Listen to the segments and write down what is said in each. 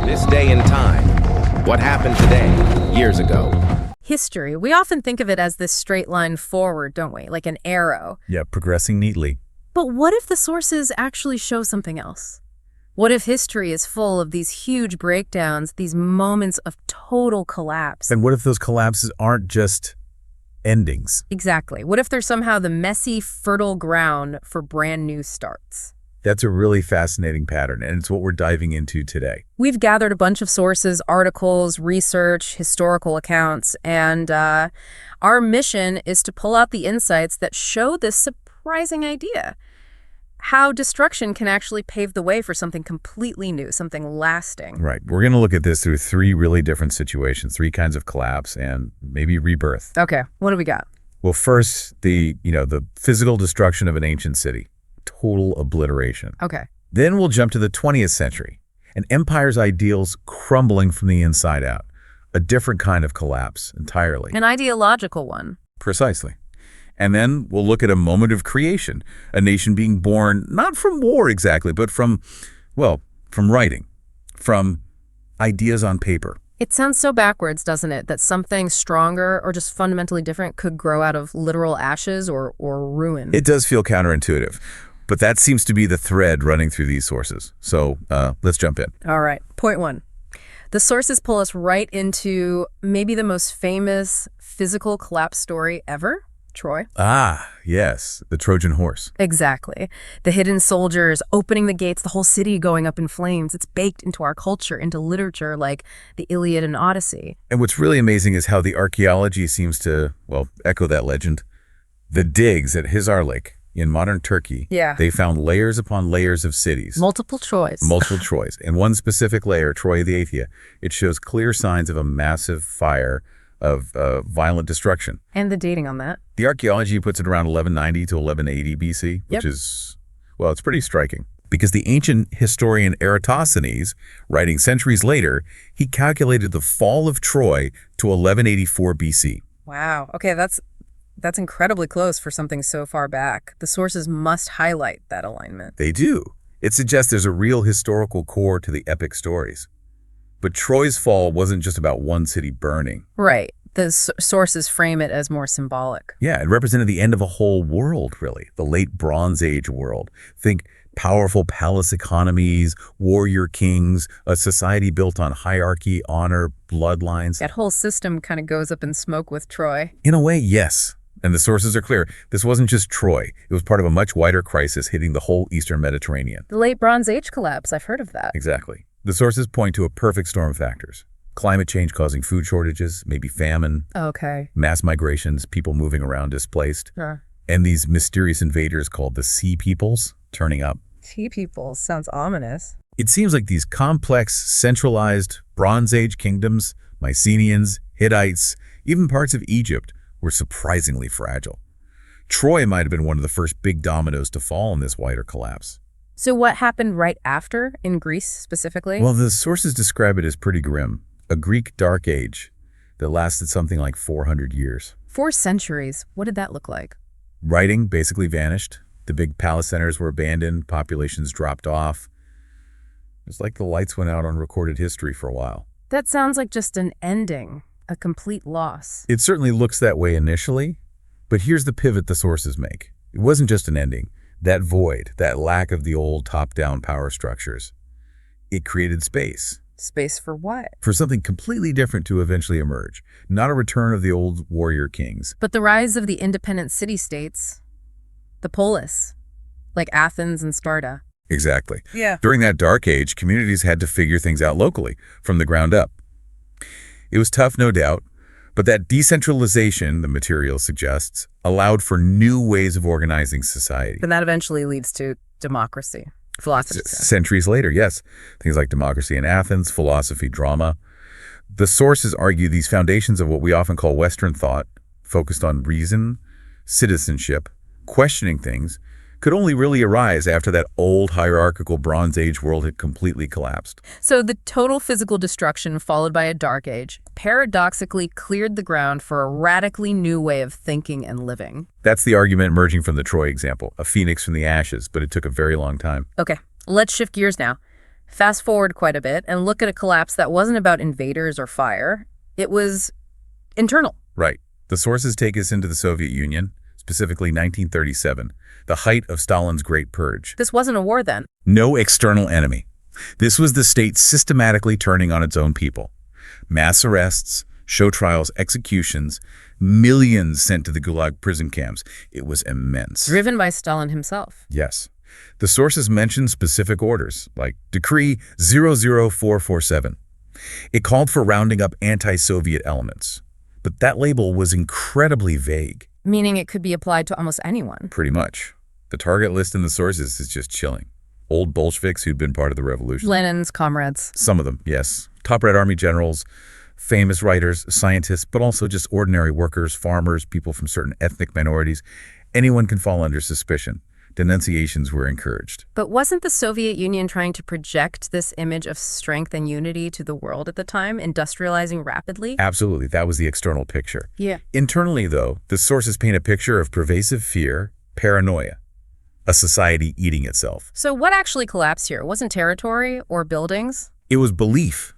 This day and time. What happened today, years ago? History. We often think of it as this straight line forward, don't we? Like an arrow. Yeah, progressing neatly. But what if the sources actually show something else? What if history is full of these huge breakdowns, these moments of total collapse? And what if those collapses aren't just endings? Exactly. What if they're somehow the messy, fertile ground for brand new starts? That's a really fascinating pattern, and it's what we're diving into today. We've gathered a bunch of sources, articles, research, historical accounts, and our mission is to pull out the insights that show this surprising idea. How destruction can actually pave the way for something completely new, something lasting. Right. We're going to look at this through three really different situations, three kinds of collapse and maybe rebirth. Okay, what do we got? Well, first, the physical destruction of an ancient city. Total obliteration. Okay. Then we'll jump to the 20th century, an empire's ideals crumbling from the inside out. A different kind of collapse entirely. An ideological one. Precisely. And then we'll look at a moment of creation, a nation being born not from war exactly, but from writing, from ideas on paper. It sounds so backwards, doesn't it, that something stronger or just fundamentally different could grow out of literal ashes or ruin. It does feel counterintuitive, but that seems to be the thread running through these sources. So let's jump in. All right. Point one. The sources pull us right into maybe the most famous physical collapse story ever. Troy. Ah, yes, the Trojan horse. Exactly. The hidden soldiers opening the gates, the whole city going up in flames. It's baked into our culture, into literature like the Iliad and Odyssey. And what's really amazing is how the archaeology seems to, echo that legend. The digs at Hisarlik in modern Turkey, they found layers upon layers of cities. Multiple Troys. Multiple Troys. And one specific layer, Troy the Athia, it shows clear signs of a massive fire of violent destruction. And the dating on that? The archaeology puts it around 1190 to 1180 BC, which is, it's pretty striking. Because the ancient historian Eratosthenes, writing centuries later, he calculated the fall of Troy to 1184 BC. Wow. Okay, that's incredibly close for something so far back. The sources must highlight that alignment. They do. It suggests there's a real historical core to the epic stories. But Troy's fall wasn't just about one city burning. Right. The sources frame it as more symbolic. Yeah, it represented the end of a whole world, really. The late Bronze Age world. Think powerful palace economies, warrior kings, a society built on hierarchy, honor, bloodlines. That whole system kind of goes up in smoke with Troy. In a way, yes. And the sources are clear. This wasn't just Troy. It was part of a much wider crisis hitting the whole Eastern Mediterranean. The late Bronze Age collapse. I've heard of that. Exactly. The sources point to a perfect storm of factors. Climate change causing food shortages, maybe famine. Okay. Mass migrations, people moving around displaced. Sure. And these mysterious invaders called the Sea Peoples turning up. Sea Peoples sounds ominous. It seems like these complex, centralized Bronze Age kingdoms, Mycenaeans, Hittites, even parts of Egypt, were surprisingly fragile. Troy might have been one of the first big dominoes to fall in this wider collapse. So what happened right after, in Greece specifically? Well, the sources describe it as pretty grim. A Greek dark age that lasted something like 400 years. 4 centuries. What did that look like? Writing basically vanished. The big palace centers were abandoned. Populations dropped off. It's like the lights went out on recorded history for a while. That sounds like just an ending, a complete loss. It certainly looks that way initially, but here's the pivot the sources make. It wasn't just an ending. That void, that lack of the old top-down power structures, it created space. Space for what? For something completely different to eventually emerge. Not a return of the old warrior kings. But the rise of the independent city-states, the polis, like Athens and Sparta. Exactly. Yeah. During that dark age, communities had to figure things out locally, from the ground up. It was tough, no doubt, but that decentralization, the material suggests, allowed for new ways of organizing society. And that eventually leads to democracy, philosophy. Centuries later, yes. Things like democracy in Athens, philosophy, drama. The sources argue these foundations of what we often call Western thought, focused on reason, citizenship, questioning things, could only really arise after that old hierarchical Bronze Age world had completely collapsed. So the total physical destruction followed by a dark age paradoxically cleared the ground for a radically new way of thinking and living. That's the argument emerging from the Troy example, a phoenix from the ashes, but it took a very long time. Okay, let's shift gears now. Fast forward quite a bit and look at a collapse that wasn't about invaders or fire. It was internal. Right. The sources take us into the Soviet Union, specifically 1937, the height of Stalin's Great Purge. This wasn't a war then. No external enemy. This was the state systematically turning on its own people. Mass arrests, show trials, executions, millions sent to the Gulag prison camps. It was immense. Driven by Stalin himself. Yes. The sources mention specific orders, like Decree 00447. It called for rounding up anti-Soviet elements. But that label was incredibly vague. Meaning it could be applied to almost anyone. Pretty much. The target list in the sources is just chilling. Old Bolsheviks who'd been part of the revolution. Lenin's comrades. Some of them, yes. Top Red Army generals, famous writers, scientists, but also just ordinary workers, farmers, people from certain ethnic minorities. Anyone can fall under suspicion. Denunciations were encouraged. But wasn't the Soviet Union trying to project this image of strength and unity to the world at the time, industrializing rapidly? Absolutely. That was the external picture. Yeah. Internally, though, the sources paint a picture of pervasive fear, paranoia, a society eating itself. So what actually collapsed here? Wasn't territory or buildings? It was belief.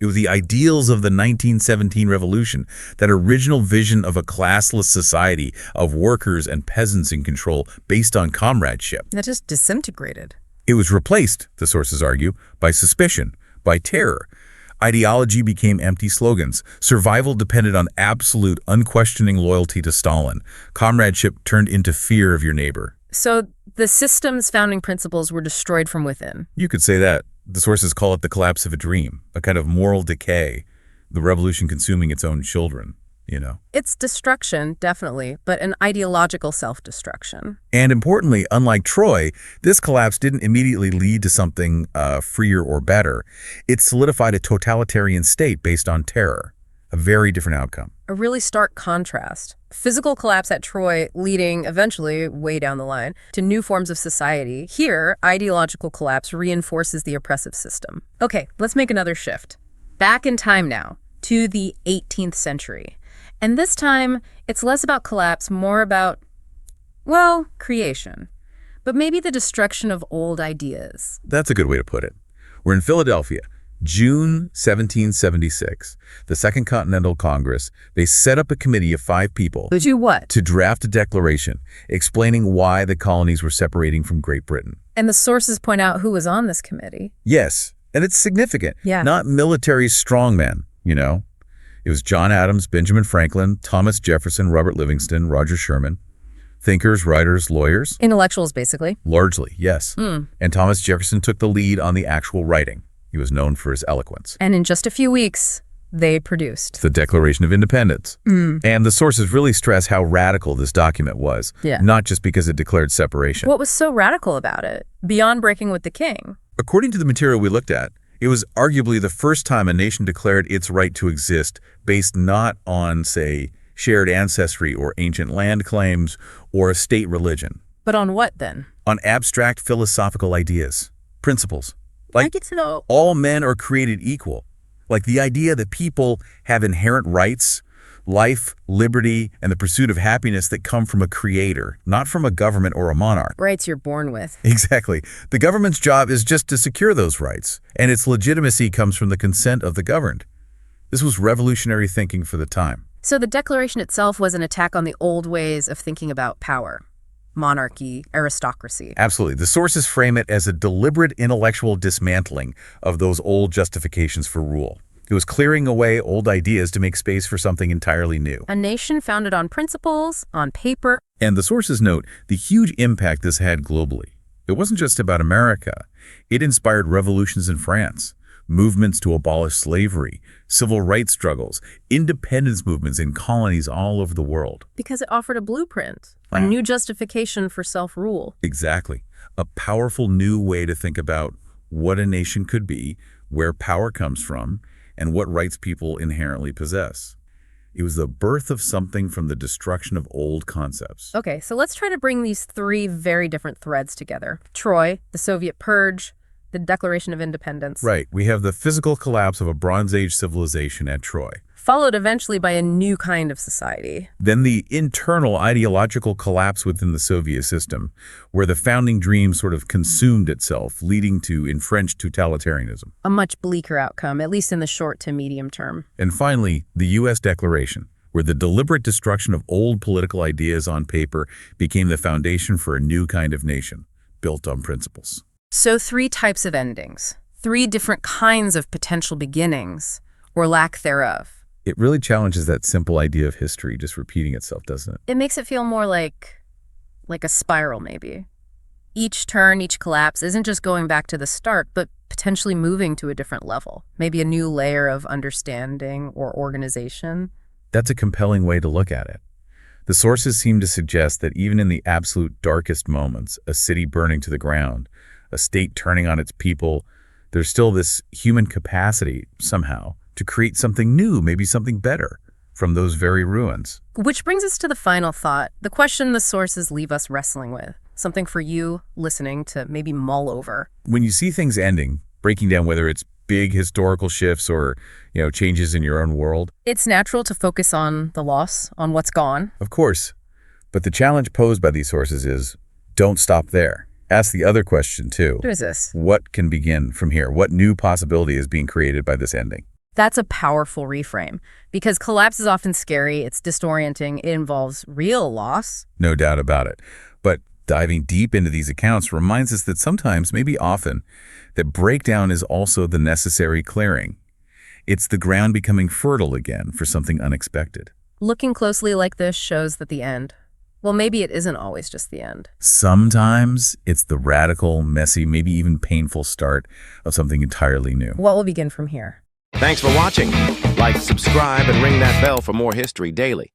It was the ideals of the 1917 revolution, that original vision of a classless society of workers and peasants in control based on comradeship. That just disintegrated. It was replaced, the sources argue, by suspicion, by terror. Ideology became empty slogans. Survival depended on absolute, unquestioning loyalty to Stalin. Comradeship turned into fear of your neighbor. So the system's founding principles were destroyed from within. You could say that. The sources call it the collapse of a dream, a kind of moral decay, the revolution consuming its own children, you know. It's destruction, definitely, but an ideological self-destruction. And importantly, unlike Troy, this collapse didn't immediately lead to something freer or better. It solidified a totalitarian state based on terror, a very different outcome. A really stark contrast. Physical collapse at Troy leading, eventually, way down the line, to new forms of society. Here, ideological collapse reinforces the oppressive system. Okay, let's make another shift. Back in time now, to the 18th century. And this time, it's less about collapse, more about, well, creation. But maybe the destruction of old ideas. That's a good way to put it. We're in Philadelphia. June 1776, the Second Continental Congress, they set up a committee of 5 people To do what? to draft a declaration explaining why the colonies were separating from Great Britain. And the sources point out who was on this committee. Yes, and it's significant. Yeah. Not military strongmen, you know. It was John Adams, Benjamin Franklin, Thomas Jefferson, Robert Livingston, Roger Sherman. Thinkers, writers, lawyers. Intellectuals, basically. Largely, yes. And Thomas Jefferson took the lead on the actual writing. He was known for his eloquence. And in just a few weeks, they produced The Declaration of Independence. And the sources really stress how radical this document was, Yeah. not just because it declared separation. What was so radical about it, beyond breaking with the king? According to the material we looked at, it was arguably the first time a nation declared its right to exist based not on, say, shared ancestry or ancient land claims or a state religion. But on what, then? On abstract philosophical ideas, principles. Like, get to know. all men are created equal. Like the idea that people have inherent rights, life, liberty, and the pursuit of happiness that come from a creator, not from a government or a monarch. Rights you're born with. Exactly. The government's job is just to secure those rights, and its legitimacy comes from the consent of the governed. This was revolutionary thinking for the time. So the Declaration itself was an attack on the old ways of thinking about power, monarchy, aristocracy. Absolutely. The sources frame it as a deliberate intellectual dismantling of those old justifications for rule. It was clearing away old ideas to make space for something entirely new. A nation founded on principles, on paper. And the sources note the huge impact this had globally. It wasn't just about America. It inspired revolutions in France, movements to abolish slavery, civil rights struggles, independence movements in colonies all over the world. Because it offered a blueprint, a new justification for self-rule. Exactly. A powerful new way to think about what a nation could be, where power comes from, and what rights people inherently possess. It was the birth of something from the destruction of old concepts. Okay, so let's try to bring these 3 very different threads together. Troy, the Soviet Purge, the Declaration of Independence. Right. We have the physical collapse of a Bronze Age civilization at Troy. Followed eventually by a new kind of society. Then the internal ideological collapse within the Soviet system, where the founding dream sort of consumed itself, leading to entrenched totalitarianism. A much bleaker outcome, at least in the short to medium term. And finally, the U.S. Declaration, where the deliberate destruction of old political ideas on paper became the foundation for a new kind of nation, built on principles. So 3 types of endings, 3 different kinds of potential beginnings, or lack thereof. It really challenges that simple idea of history just repeating itself, doesn't it? It makes it feel more like a spiral, maybe. Each turn, each collapse isn't just going back to the start, but potentially moving to a different level, maybe a new layer of understanding or organization. That's a compelling way to look at it. The sources seem to suggest that even in the absolute darkest moments, a city burning to the ground, a state turning on its people, there's still this human capacity, somehow, to create something new, maybe something better, from those very ruins. Which brings us to the final thought, the question the sources leave us wrestling with, something for you listening to maybe mull over. When you see things ending, breaking down, whether it's big historical shifts or, changes in your own world, it's natural to focus on the loss, on what's gone. of course. But the challenge posed by these sources is, don't stop there. Ask the other question, too. What is this? What can begin from here? What new possibility is being created by this ending? That's a powerful reframe, because collapse is often scary, it's disorienting, it involves real loss. No doubt about it. But diving deep into these accounts reminds us that sometimes, maybe often, that breakdown is also the necessary clearing. It's the ground becoming fertile again for something unexpected. Looking closely like this shows that the end, well, maybe it isn't always just the end. Sometimes it's the radical, messy, maybe even painful start of something entirely new. What will begin from here? Thanks for watching. Like, subscribe, and ring that bell for more history daily.